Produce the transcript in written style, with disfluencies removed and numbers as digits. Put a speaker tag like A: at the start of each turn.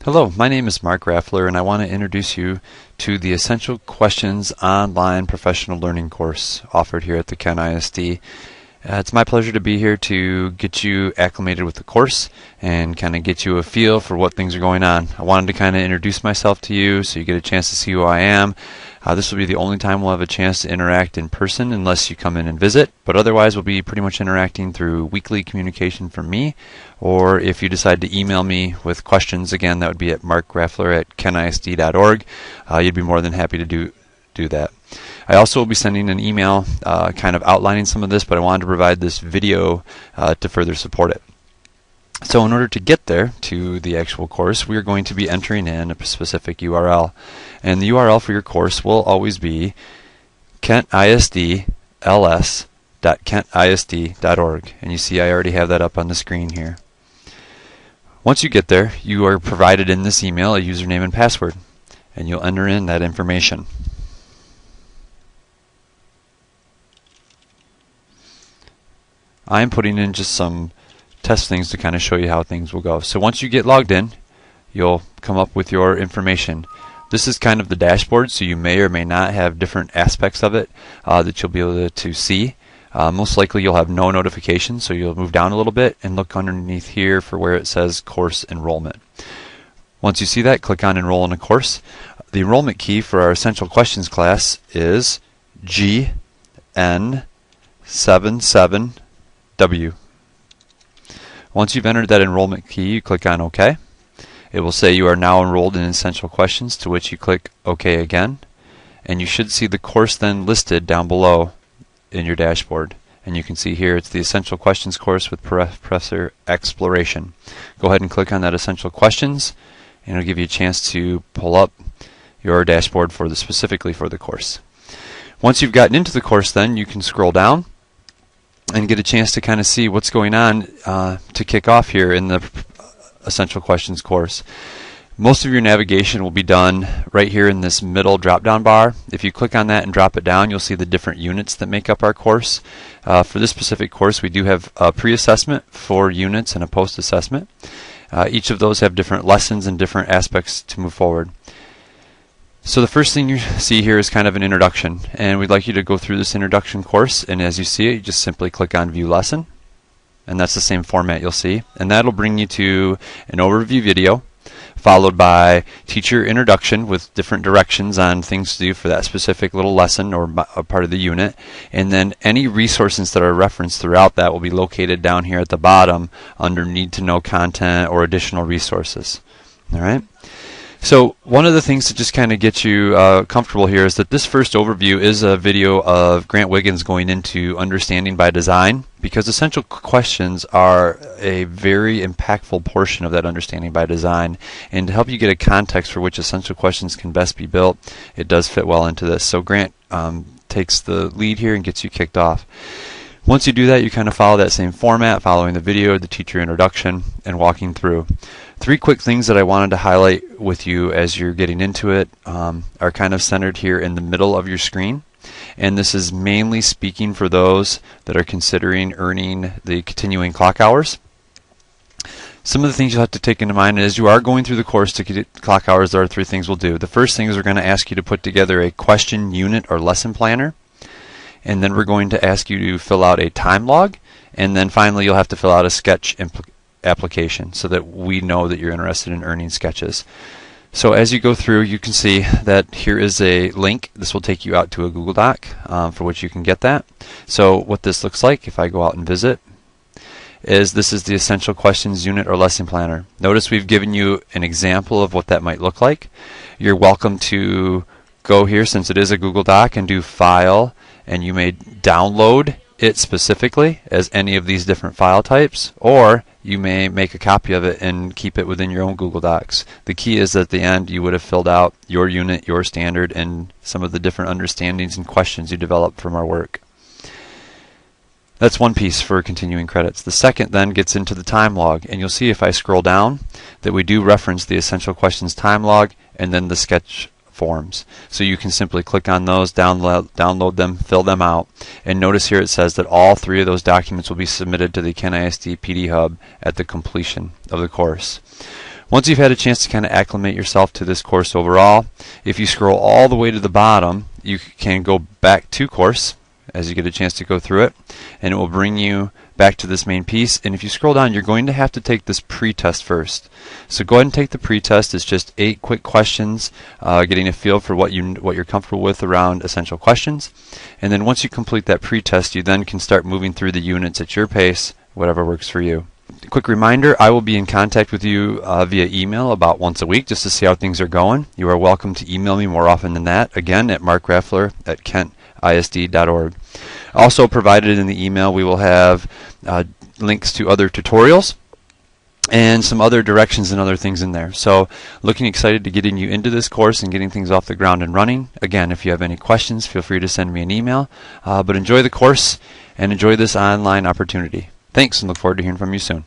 A: Hello, my name is Mark Raffler and I want to introduce you to the Essential Questions Online Professional Learning course offered here at the Kent ISD. It's my pleasure to be here to get you acclimated with the course and kind of get you a feel for what things are going on. I wanted to kind of introduce myself to you so you get a chance to see who I am. This will be the only time we'll have a chance to interact in person unless you come in and visit, but otherwise we'll be pretty much interacting through weekly communication from me, or if you decide to email me with questions, again, that would be at markraffler@kentisd.org. You'd be more than happy to do that. I also will be sending an email kind of outlining some of this, but I wanted to provide this video to further support it. So in order to get there to the actual course, we are going to be entering in a specific URL. And the URL for your course will always be kentisdls.kentisd.org. And you see I already have that up on the screen here. Once you get there, you are provided in this email a username and password, and you'll enter in that information. I'm putting in just some test things to kind of show you how things will go. So once you get logged in, you'll come up with your information. This is kind of the dashboard, so you may or may not have different aspects of it that you'll be able to see. Most likely you'll have no notifications, so you'll move down a little bit and look underneath here for where it says Course Enrollment. Once you see that, click on Enroll in a Course. The enrollment key for our Essential Questions class is GN77W. Once you've entered that enrollment key, you click on OK. It will say you are now enrolled in Essential Questions, to which you click OK again. And you should see the course then listed down below in your dashboard. And you can see here it's the Essential Questions course with Professor Exploration. Go ahead and click on that Essential Questions, and it'll give you a chance to pull up your dashboard specifically for the course. Once you've gotten into the course, then you can scroll down and get a chance to kind of see what's going on to kick off here in the Essential Questions course. Most of your navigation will be done right here in this middle drop-down bar. If you click on that and drop it down, you'll see the different units that make up our course. For this specific course, we do have a pre-assessment, 4 units, and a post-assessment. Each of those have different lessons and different aspects to move forward. So the first thing you see here is kind of an introduction, and we'd like you to go through this introduction course, and as you see it, you just simply click on View Lesson, and that's the same format you'll see, and that'll bring you to an overview video, followed by teacher introduction with different directions on things to do for that specific little lesson or a part of the unit, and then any resources that are referenced throughout that will be located down here at the bottom under Need to Know content or additional resources. All right. So one of the things to just kind of get you comfortable here is that this first overview is a video of Grant Wiggins going into Understanding by Design, because Essential Questions are a very impactful portion of that Understanding by Design, and to help you get a context for which Essential Questions can best be built, it does fit well into this. So Grant takes the lead here and gets you kicked off. Once you do that, you kind of follow that same format, following the video, the teacher introduction, and walking through. 3 quick things that I wanted to highlight with you as you're getting into it are kind of centered here in the middle of your screen. And this is mainly speaking for those that are considering earning the continuing clock hours. Some of the things you'll have to take into mind as you are going through the course to get clock hours, there are 3 things we'll do. The first thing is we're going to ask you to put together a question unit or lesson planner. And then we're going to ask you to fill out a time log. And then finally you'll have to fill out a sketch application so that we know that you're interested in earning sketches. So as you go through, you can see that here is a link. This will take you out to a Google Doc for which you can get that. So what this looks like, if I go out and visit, is this is the Essential Questions unit or lesson planner. Notice we've given you an example of what that might look like. You're welcome to go here, since it is a Google Doc, and do File, and you may download it specifically as any of these different file types, or you may make a copy of it and keep it within your own Google Docs. The key is that at the end you would have filled out your unit, your standard, and some of the different understandings and questions you developed from our work. That's one piece for continuing credits. The second then gets into the time log, and you'll see if I scroll down that we do reference the Essential Questions time log and then the sketch forms. So you can simply click on those, download them, fill them out, and notice here it says that all 3 of those documents will be submitted to the Kent ISD PD Hub at the completion of the course. Once you've had a chance to kind of acclimate yourself to this course overall, if you scroll all the way to the bottom, you can go back to course as you get a chance to go through it, and it will bring you back to this main piece. And if you scroll down, you're going to have to take this pretest first. So go ahead and take the pretest. It's just 8 quick questions, getting a feel for what you're comfortable with around essential questions. And then once you complete that pretest, you then can start moving through the units at your pace, whatever works for you. Quick reminder, I will be in contact with you via email about once a week just to see how things are going. You are welcome to email me more often than that, again at markraffler@kentisd.org. Also provided in the email, we will have links to other tutorials and some other directions and other things in there. So looking excited to getting you into this course and getting things off the ground and running. Again, if you have any questions, feel free to send me an email. But enjoy the course and enjoy this online opportunity. Thanks, and look forward to hearing from you soon.